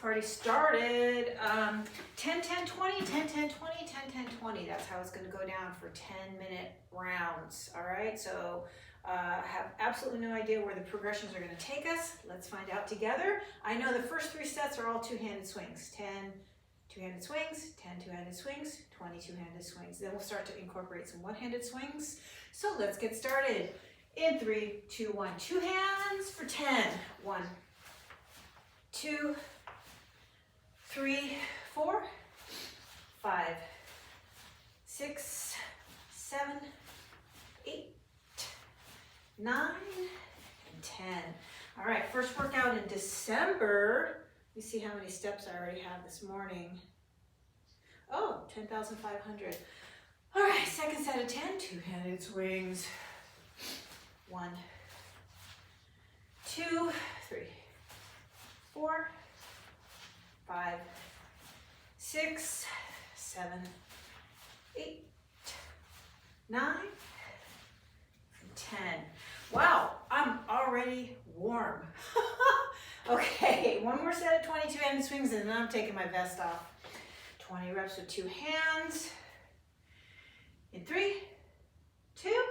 party started. 10, 10, 20, 10, 10, 20, 10, 10, 20. That's how it's going to go down for 10-minute rounds. All right, so I have absolutely no idea where the progressions are going to take us. Let's find out together. I know the first 3 sets are all two-handed swings. 10 two-handed swings, 10 two-handed swings, 20 two-handed swings. Then we'll start to incorporate some one-handed swings. So let's get started. In 3, 2, 1. 2 hands for 10. 1, 2, 3, 4, 5, 6, 7, 8, 9, and 10. All right, first workout in December. Let me see how many steps I already have this morning. Oh, 10,500. All right, second set of 10, two-handed swings. 1, 2, 3, 4, 5, 6, 7, 8, 9, and 10. Wow, I'm already warm. Okay, one more set of 20 two-handed swings and then I'm taking my vest off. 20 reps with 2 hands. In 3, 2,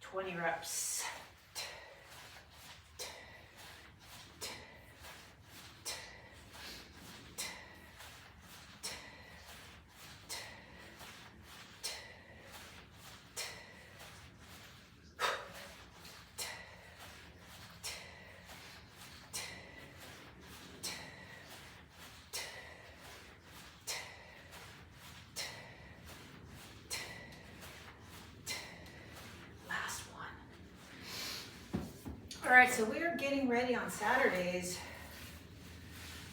20 reps. All right, so we are getting ready on Saturdays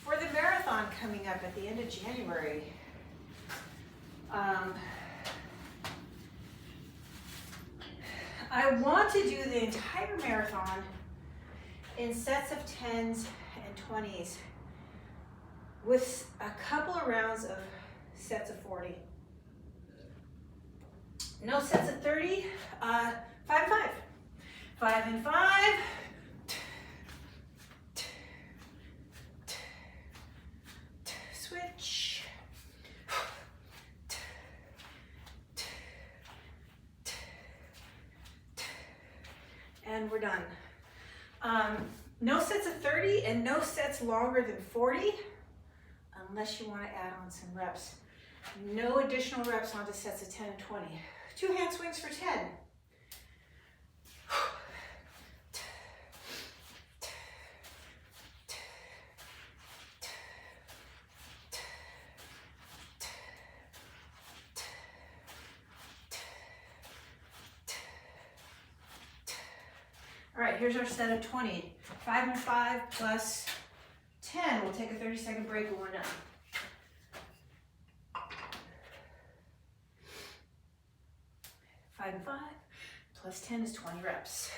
for the marathon coming up at the end of January. I want to do the entire marathon in sets of 10s and 20s with a couple of rounds of sets of 40. No sets of 30, 5 and 5. 5 and 5. Switch. And we're done. No sets of 30 and no sets longer than 40 unless you want to add on some reps. No additional reps onto sets of 10 and 20. 2 hand swings for 10. All right, here's our set of 20. 5 and 5 plus 10. We'll take a 30-second break when we're done. 5 and 5 plus 10 is 20 reps.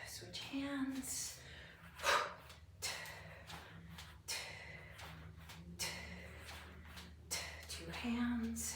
Switch hands. 2 hands.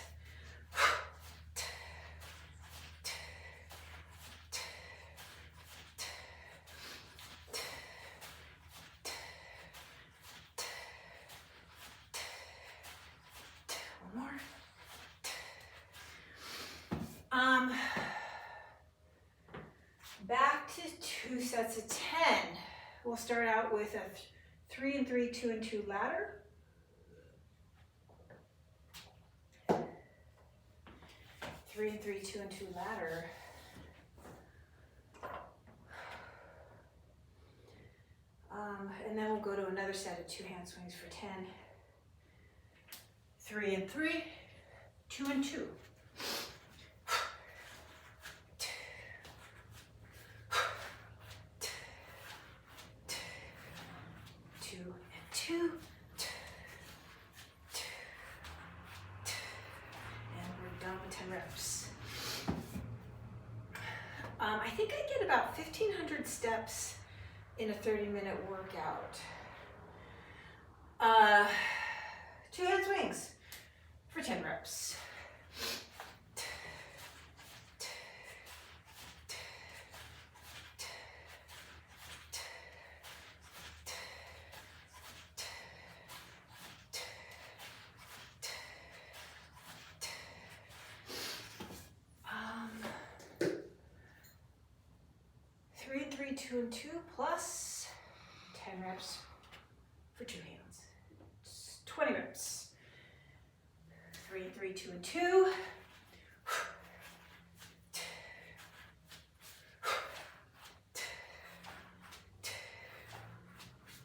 Back to 2 sets of 10. We'll start out with a 3 and 3, 2 and 2 ladder. Three and 3, 2 and 2 ladder. And then we'll go to another set of 2 hand swings for 10. 3 and 3, 2 and 2. 2 and 2. And we're done with 10 reps. I think I get about 1,500 steps in a 30-minute workout. 2 hand swings for 10 reps. 2 and 2 plus 10 reps for 2 hands. 20 reps. 3 and 3, 2 and 2.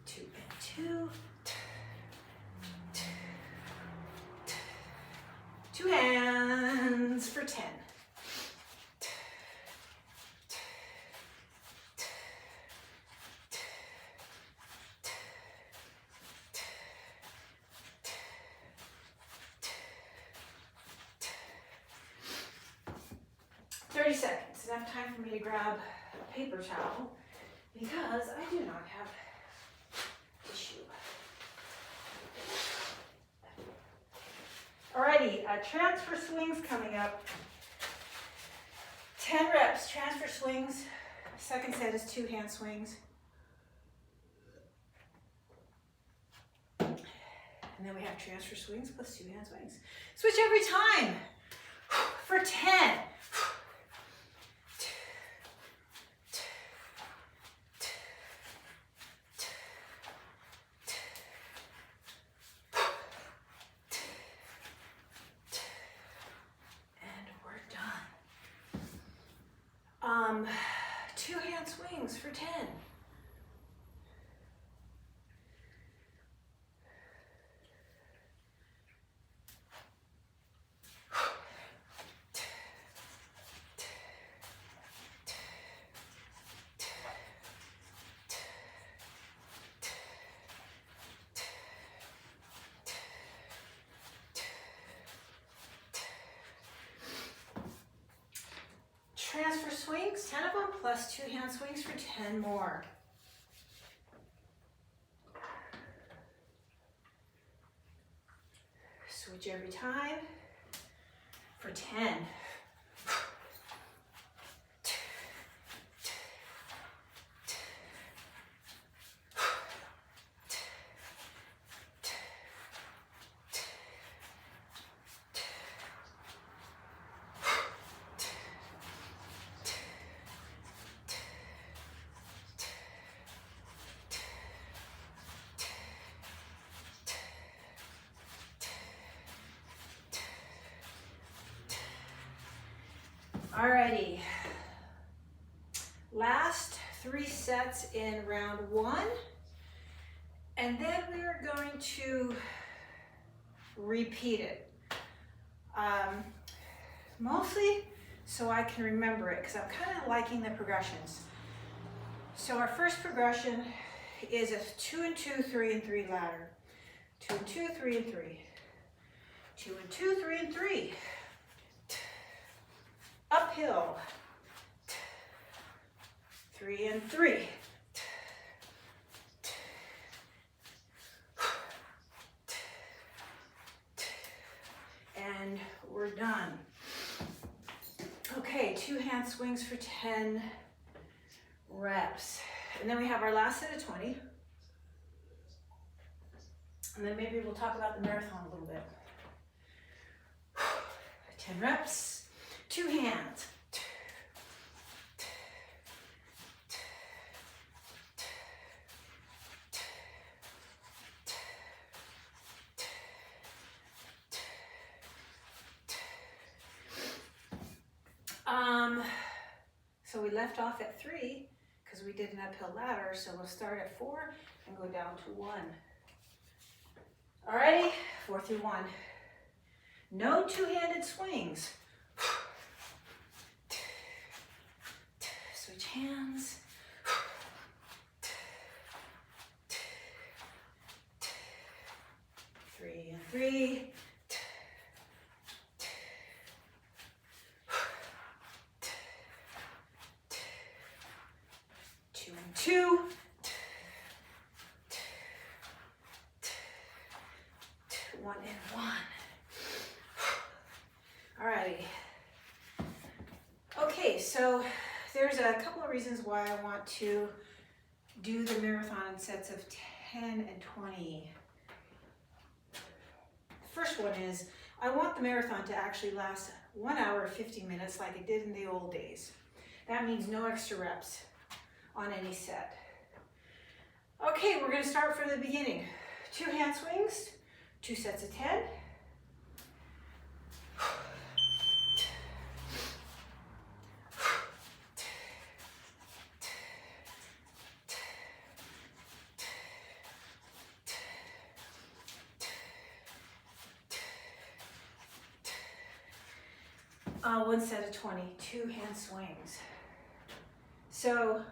2 and 2. 2 hands for 10. Seconds, enough time for me to grab a paper towel because I do not have tissue. Alrighty, transfer swings coming up. 10 reps, transfer swings. Second set is 2 hand swings. And then we have transfer swings plus 2 hand swings. Switch every time for 10. Two hand swings for 10. Transfer swings, 10 of them, plus 2 hand swings for 10 more. Switch every time for 10. Alrighty, last 3 sets in round 1, and then we are going to repeat it. Mostly so I can remember it, because I'm kind of liking the progressions. So our first progression is a 2 and 2, 3 and 3 ladder. 2 and 2, 3 and 3. 2 and 2, 3 and 3. Uphill, 3 and 3. And we're done. Okay, 2 hand swings for 10 reps. And then we have our last set of 20. And then maybe we'll talk about the marathon a little bit. 10 reps. 2 hands. So we left off at 3 because we did an uphill ladder. So we'll start at 4 and go down to 1. Alrighty, 4 through 1. No 2-handed swings. Switch hands. 3 and 3. 2 and 2. 1 and 1. Alrighty. Okay, so there's a couple of reasons why I want to do the marathon in sets of 10 and 20. The first one is I want the marathon to actually last 1 hour 50 minutes like it did in the old days. That means no extra reps. on any set. Okay, we're going to start from the beginning. 2 hand swings, 2 sets of 10. One set of 20, 2 hand swings. So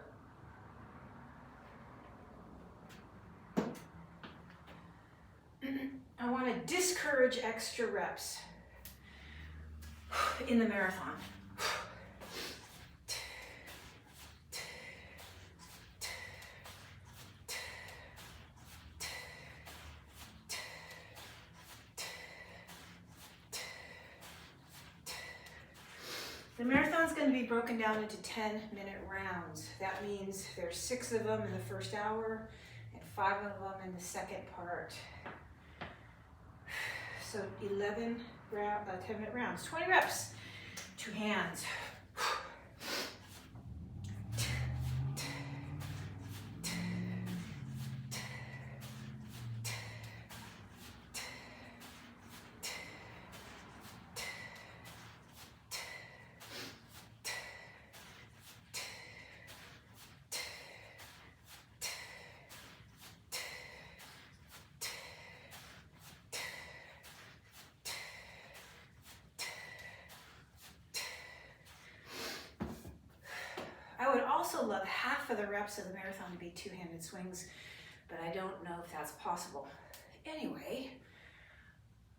I want to discourage extra reps in the marathon. The marathon's going to be broken down into 10-minute rounds. That means there's 6 of them in the first hour and 5 of them in the second part. So 11 10-minute rounds, 20 reps, 2 hands. I would also love half of the reps of the marathon to be 2-handed swings, but I don't know if that's possible. Anyway,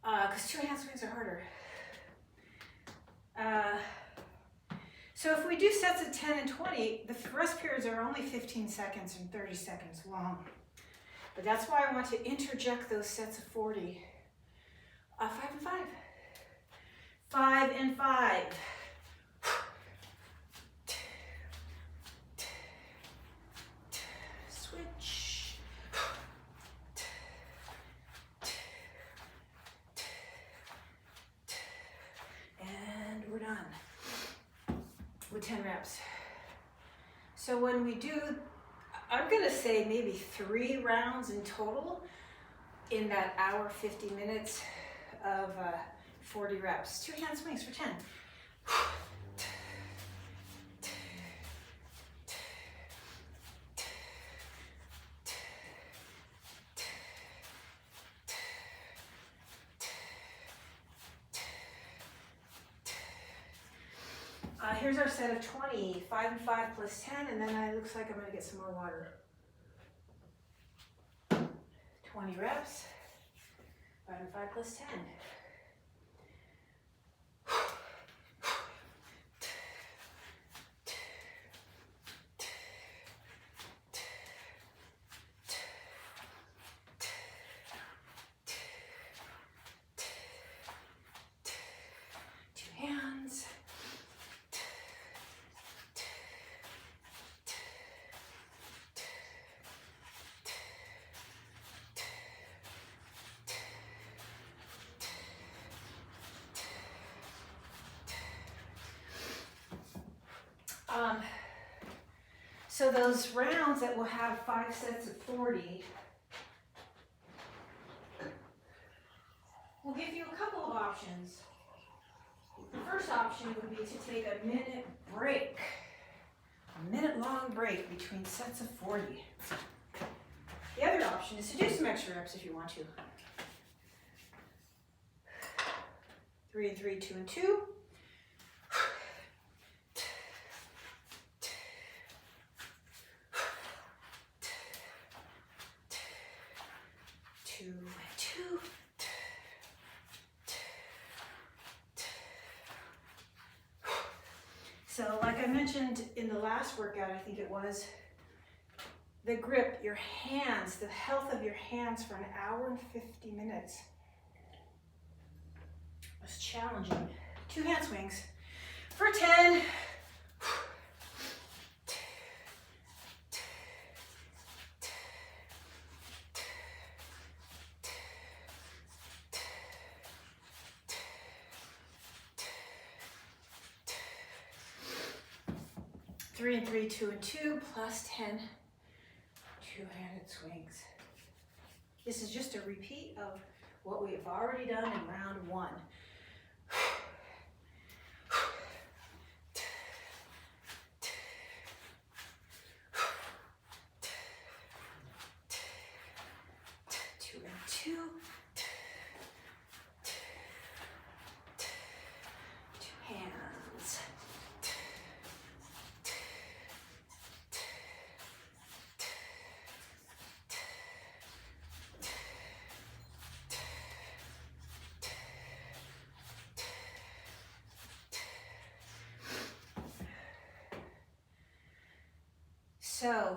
because 2-hand swings are harder. So if we do sets of 10 and 20, the rest periods are only 15 seconds and 30 seconds long. But that's why I want to interject those sets of 40. 5 and 5. 5 and 5. Switch. And we're done with 10 reps. So when we do, I'm gonna say maybe 3 rounds in total in that hour, 50 minutes of 40 reps. 2 hand swings for 10. Here's our set of 20, 5 and 5 plus 10, and then it looks like I'm gonna get some more water. 20 reps, 5 and 5 plus 10. So those rounds that will have 5 sets of 40 will give you a couple of options. The first option would be to take a minute break, a minute-long break between sets of 40. The other option is to do some extra reps if you want to. 3 and 3, 2 and 2. 2 and 2. So like I mentioned in the last workout, I think it was, the grip, your hands, the health of your hands for an hour and 50 minutes was challenging. 2 hand swings for 10. 3 and 3, 2 and 2, plus 10 two-handed swings. This is just a repeat of what we have already done in round 1. 2 and 2. Two hands. So,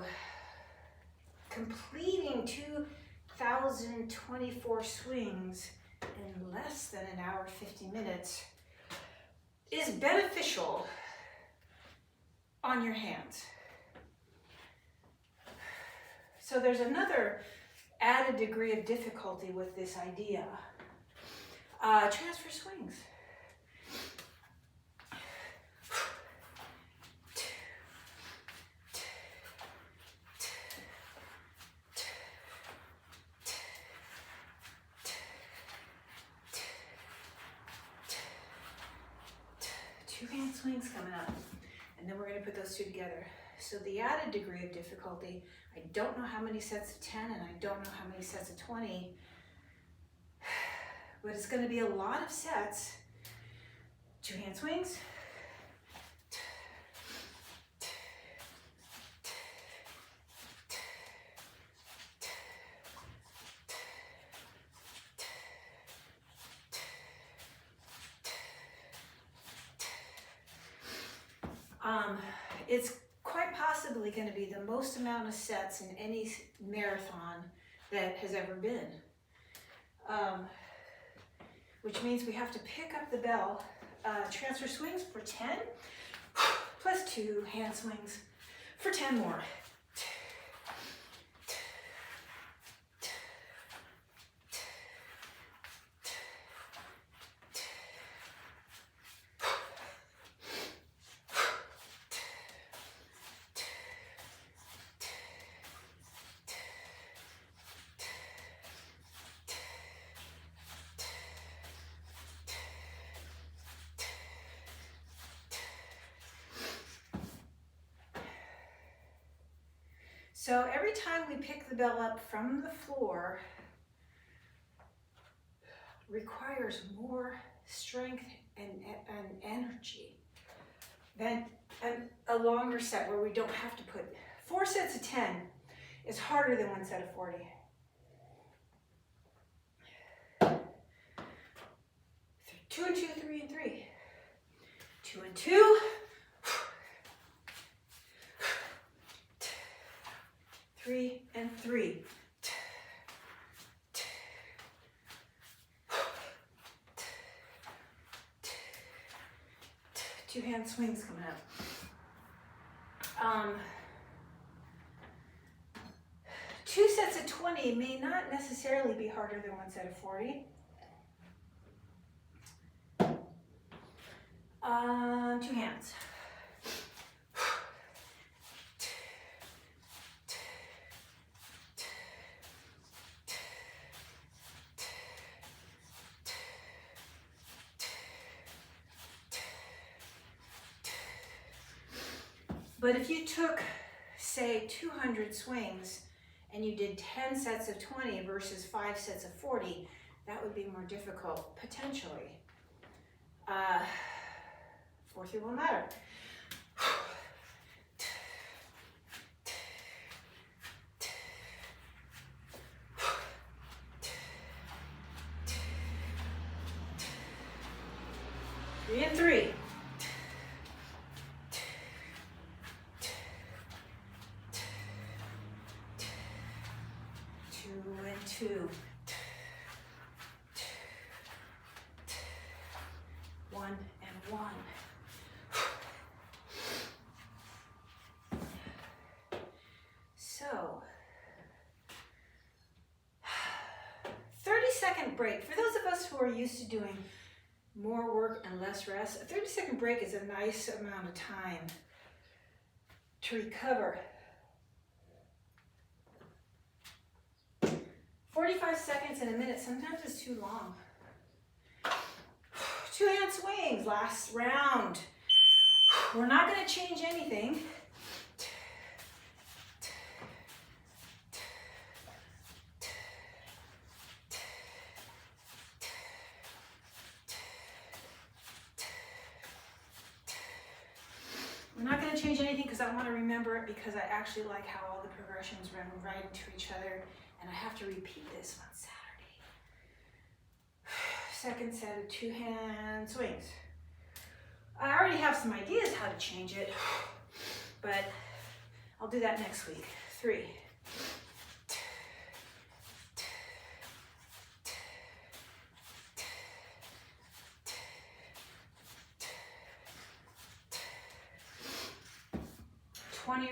completing 2,024 swings in less than an hour, 50 minutes is beneficial on your hands. So there's another added degree of difficulty with this idea. Transfer swings. Two-hand swings coming up, and then we're going to put those two together. So the added degree of difficulty, I don't know how many sets of 10 and I don't know how many sets of 20, but it's going to be a lot of sets. Two-hand swings. It's quite possibly going to be the most amount of sets in any marathon that has ever been. Which means we have to pick up the bell. Transfer swings for 10, plus 2 hand swings for 10 more. So every time we pick the bell up from the floor requires more strength and energy than a longer set where we don't have to put 4 sets of 10 is harder than 1 set of 40. 2 and 2, 3 and 3. 2 and 2. 3 and 3. Two-hand swings coming up. 2 sets of 20 may not necessarily be harder than 1 set of 40. 2 hands. But if you took, say, 200 swings and you did 10 sets of 20 versus 5 sets of 40, that would be more difficult, potentially. 4 through won't matter. Three and 3. 2 and 2. 1 and 1. So, 30-second break. For those of us who are used to doing more work and less rest, a 30-second break is a nice amount of time. to recover. 45 seconds in a minute, sometimes it's too long. 2 hand swings, last round. We're not going to change anything. We're not going to change anything because I want to remember it, because I actually like how all the progressions run right into each other, and I have to repeat this on Saturday. Second set of 2 hand swings. I already have some ideas how to change it, but I'll do that next week. 3.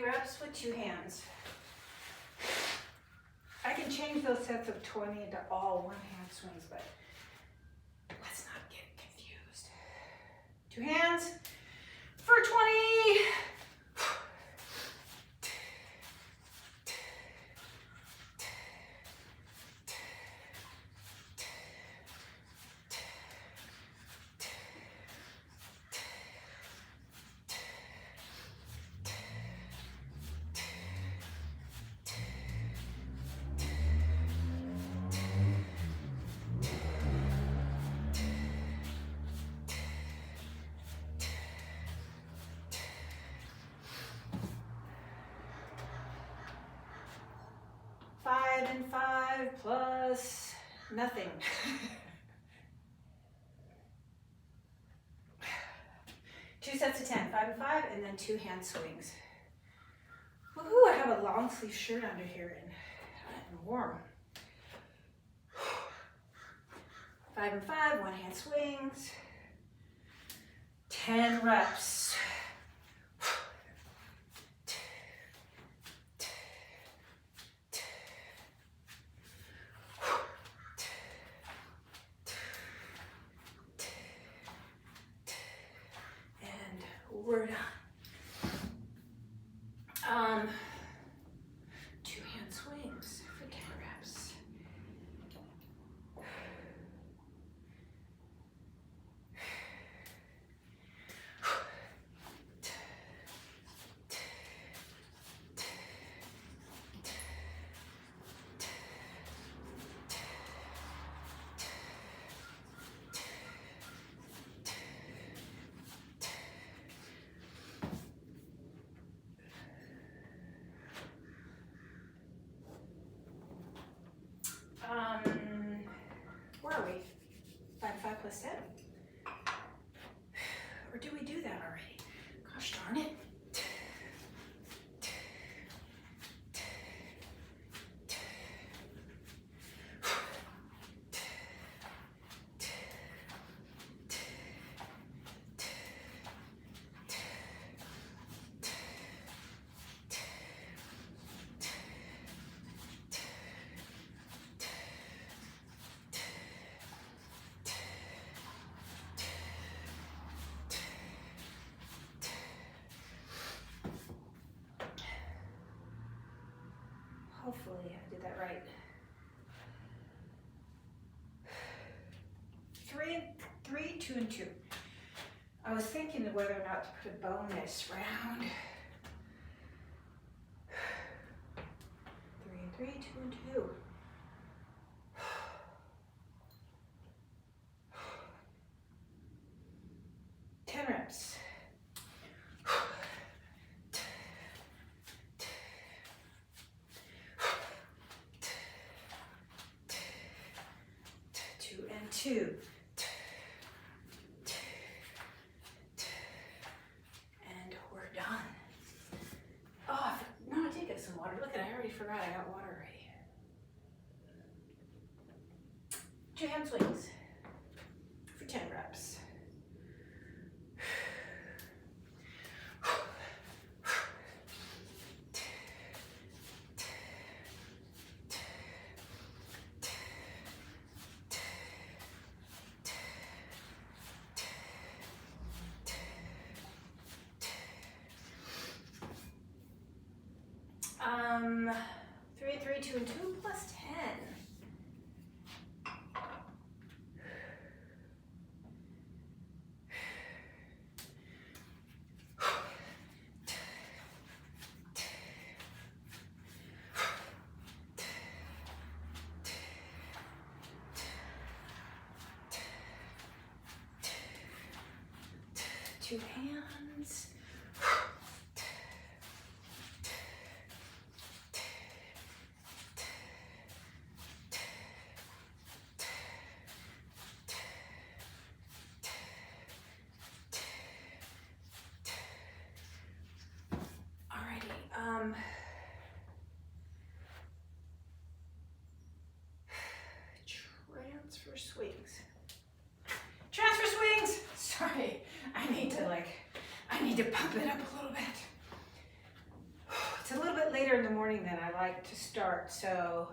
Reps with 2 hands. I can change those sets of 20 into all 1 hand swings, but let's not get confused. 2 hands for 20. And 5 plus nothing. 2 sets of 10, 5 and 5, and then 2 hand swings. Woohoo, I have a long sleeve shirt under here and I'm warm. 5 and 5, 1 hand swings. 10 reps. We're done. 2 hand swings for 10 reps. Where are we? 5 and 5 plus 10? Or did we do that already? Gosh darn it. Hopefully I did that right. 3, 2, and 2. I was thinking of whether or not to put a bonus round. 3 and 3, 2 and 2. 10 reps. Two. And we're done. Oh, no, I did get some water. Look at it, I already forgot I got water already. 2 hand swings for 10 reps. 3 and 3, 2 and 2 plus 10. Two hands. Alrighty, transfer swings. Transfer swings! Sorry, I need to pump it up a little bit. It's a little bit later in the morning than I like to start, so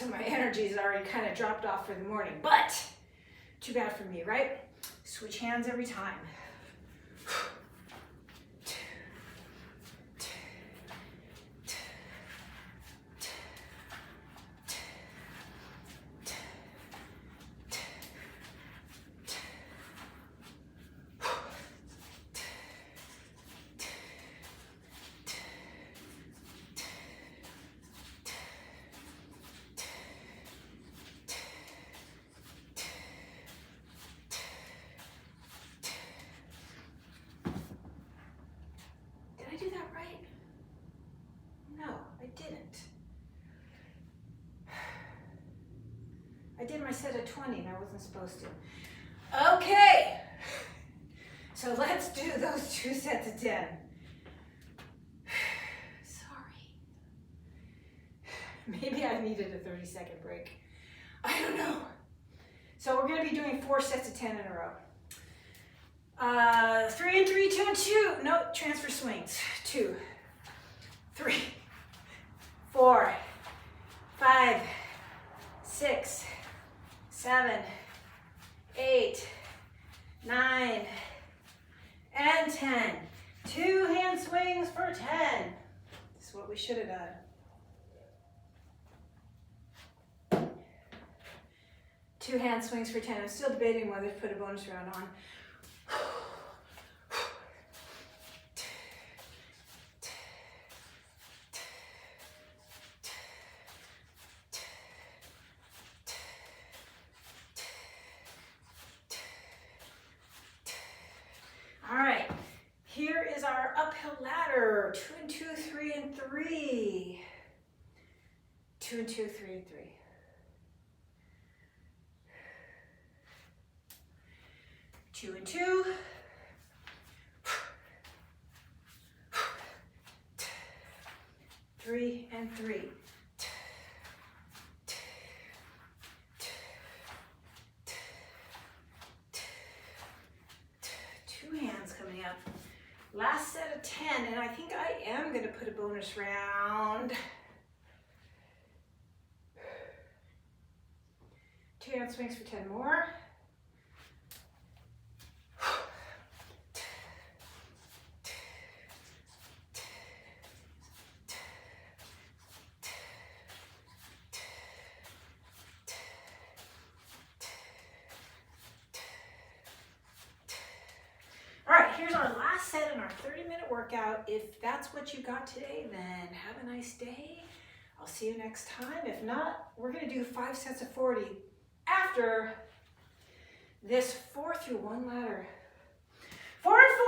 my energy's already kind of dropped off for the morning, but too bad for me, right? Switch hands every time. Did I do that right? No, I didn't. I did my set of 20 and I wasn't supposed to. Okay, so let's do those 2 sets of 10. Sorry. Maybe I needed a 30-second break. I don't know. So we're gonna be doing 4 sets of 10 in a row. 3 and 3, 2 and 2. No, transfer swings. 2, 3, 4, 5, 6, 7, 8, 9, and 10. 2 hand swings for 10. This is what we should have done. 2 hand swings for 10. I'm still debating whether to put a bonus round on. All right, here is our uphill ladder. 2 and 2, 3 and 3. 2 and 2, 3 and 3. 2 and 2. 3 and 3. 2 hands coming up. Last set of 10, and I think I am going to put a bonus round. 2 hand swings for 10 more. Here's our last set in our 30-minute workout. If that's what you got today, then have a nice day. I'll see you next time. If not, we're going to do 5 sets of 40 after this 4 through 1 ladder. 4 and 4.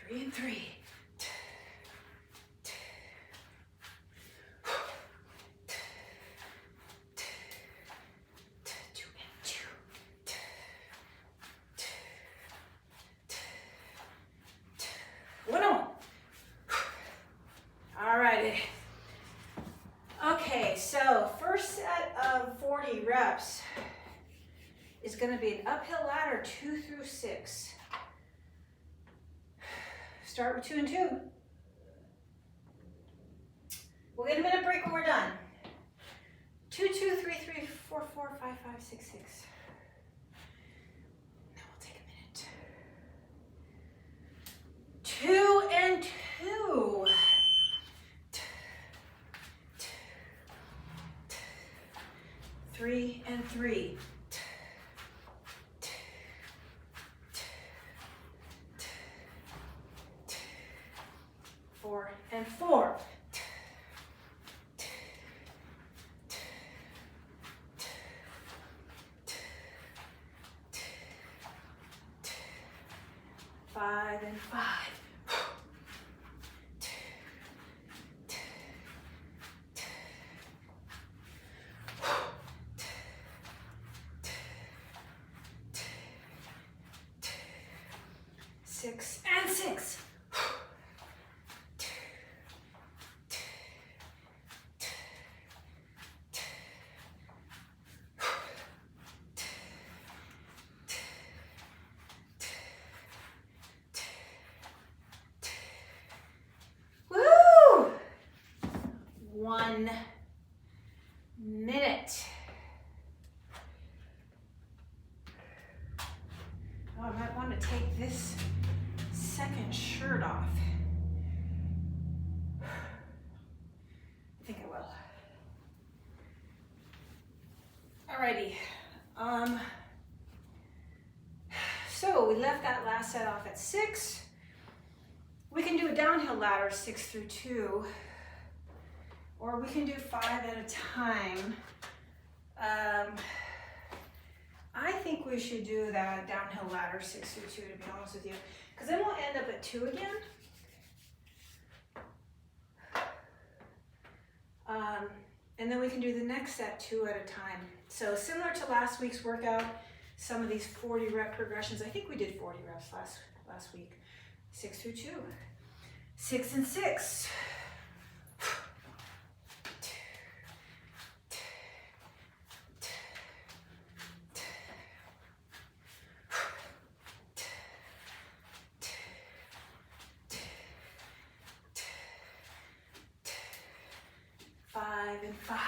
3 and 3. 1 on. Alrighty. Okay, so first set of 40 reps is going to be an uphill ladder 2 through 6. Start with 2 and 2. We'll get a minute break when we're done. 5, 5, 6, 6. Now we'll take a minute. 2 and 2. 3 and 3. 4 and 4. 5 and 5. 6 and 6. 1 minute. Oh, I might want to take this second shirt off. I think I will. Alrighty. So we left that last set off at 6. We can do a downhill ladder 6 through 2. Or we can do 5 at a time. I think we should do that downhill ladder 6 through 2, to be honest with you, because then we'll end up at 2 again. And then we can do the next set 2 at a time. So similar to last week's workout, some of these 40 rep progressions, I think we did 40 reps last week. 6 through 2. 6 and 6. 5 and 5.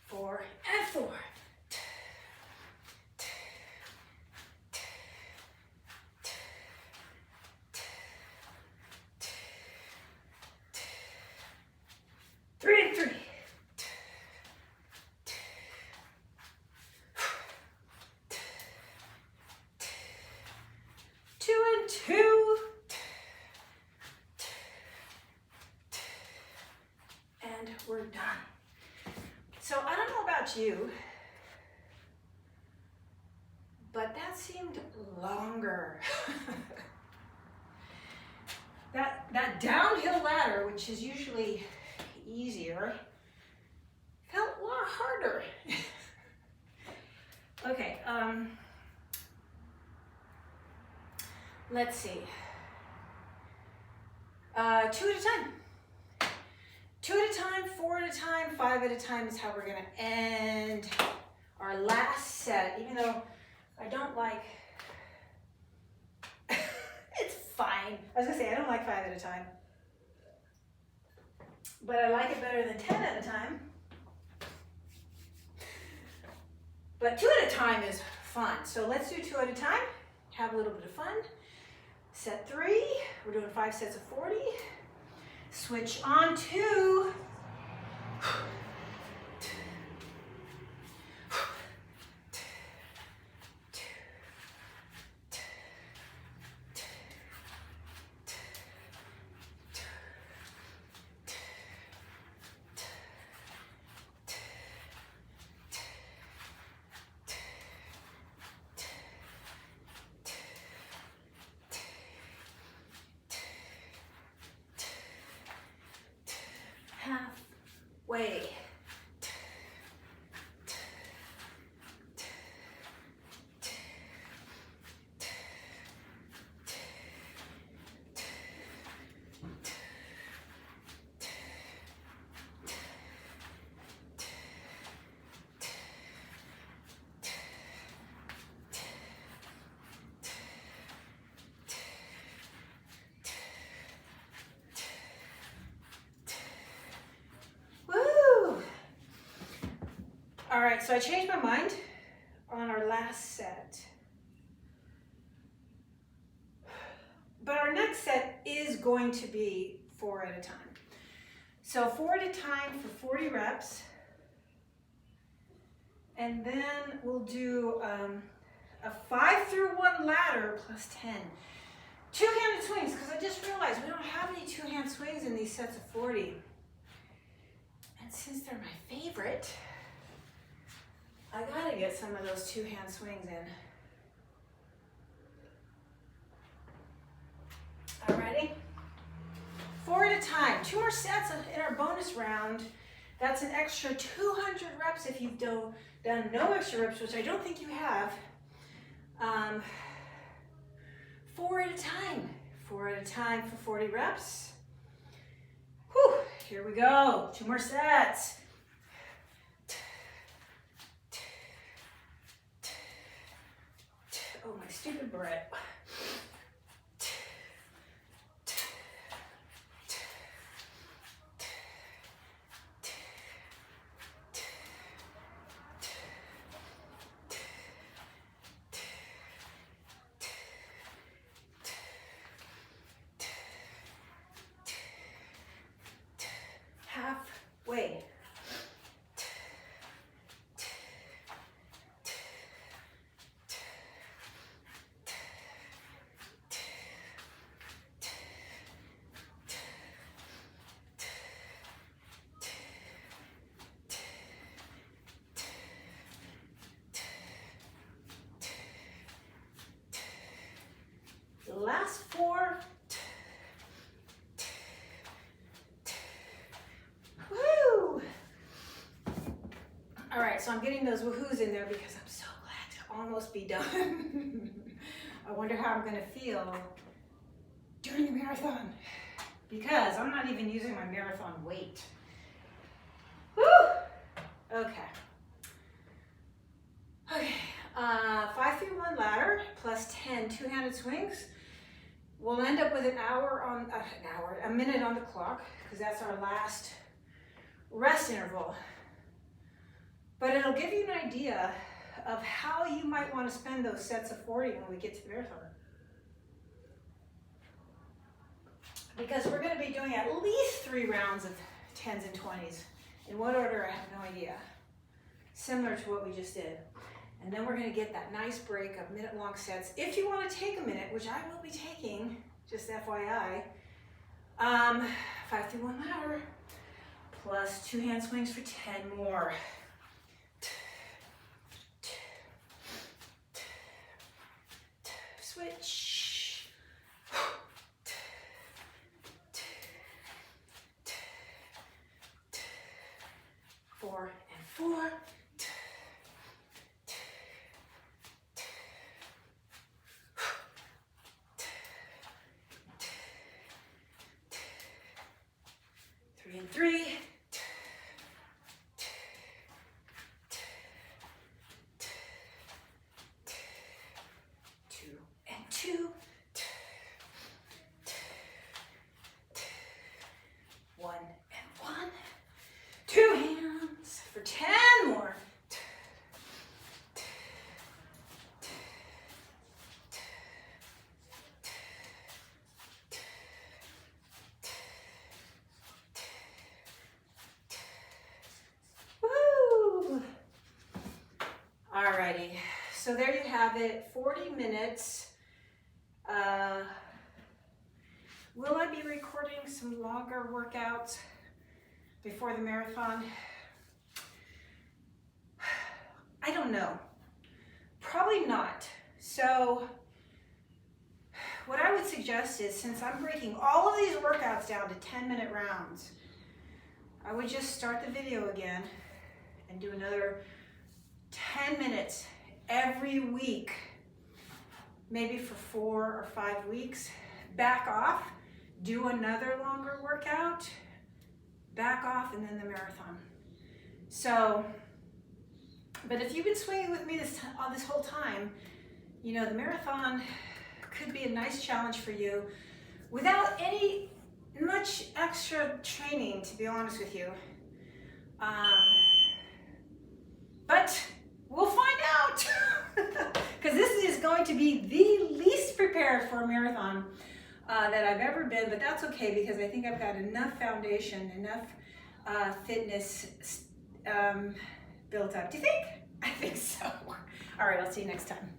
4 and 4. 3 and 3. 2 and 2. And we're done. So I don't know about you, but that seemed longer. that downhill ladder, which is usually easier, felt a lot harder. Okay, let's see. 2 at a time. 2 at a time, 4 at a time, 5 at a time is how we're gonna end our last set, even though I don't like, it's fine. I was gonna say, I don't like 5 at a time, but I like it better than 10 at a time. But 2 at a time is fun. So let's do 2 at a time, have a little bit of fun. Set 3, we're doing 5 sets of 40. Switch on 2. All right, so I changed my mind on our last set. But our next set is going to be 4 at a time. So 4 at a time for 40 reps. And then we'll do a 5 through 1 ladder plus 10. Two-handed swings, because I just realized we don't have any two-hand swings in these sets of 40. And since they're my favorite, I gotta get some of those two-hand swings in. Alrighty? 4 at a time. 2 more sets in our bonus round. That's an extra 200 reps if you've done no extra reps, which I don't think you have. 4 at a time. 4 at a time for 40 reps. Whew, here we go. 2 more sets. Oh, my stupid Brett. Halfway. The last 4. Woo! All right, so I'm getting those woohoos in there because I'm so glad to almost be done. I wonder how I'm gonna feel during the marathon because I'm not even using my marathon weight. Woo! Okay. Okay, 5 through 1 ladder plus 10 two-handed swings. We'll end up with a minute on the clock because that's our last rest interval. But it'll give you an idea of how you might want to spend those sets of 40 when we get to the marathon. Because we're going to be doing at least 3 rounds of 10s and 20s. In what order, I have no idea. Similar to what we just did. And then we're going to get that nice break of minute-long sets. If you want to take a minute, which I will be taking, just FYI, 5 through 1 ladder, plus 2 hand swings for 10 more. Switch. 4 and 4. And 3. 2 and 2. 1 and 1. 2 hands for 10 more. Alrighty, so there you have it, 40 minutes. Will I be recording some longer workouts before the marathon? I don't know. Probably not. So what I would suggest is, since I'm breaking all of these workouts down to 10-minute rounds, I would just start the video again and do another 10 minutes every week, maybe for 4 or 5 weeks. Back off, do another longer workout, back off, and then the marathon. So, but if you've been swinging with me this whole time, you know, the marathon could be a nice challenge for you without much extra training, to be honest with you. But going to be the least prepared for a marathon that I've ever been, but that's okay because I think I've got enough foundation, enough fitness built up. Do you think? I think so. All right, I'll see you next time.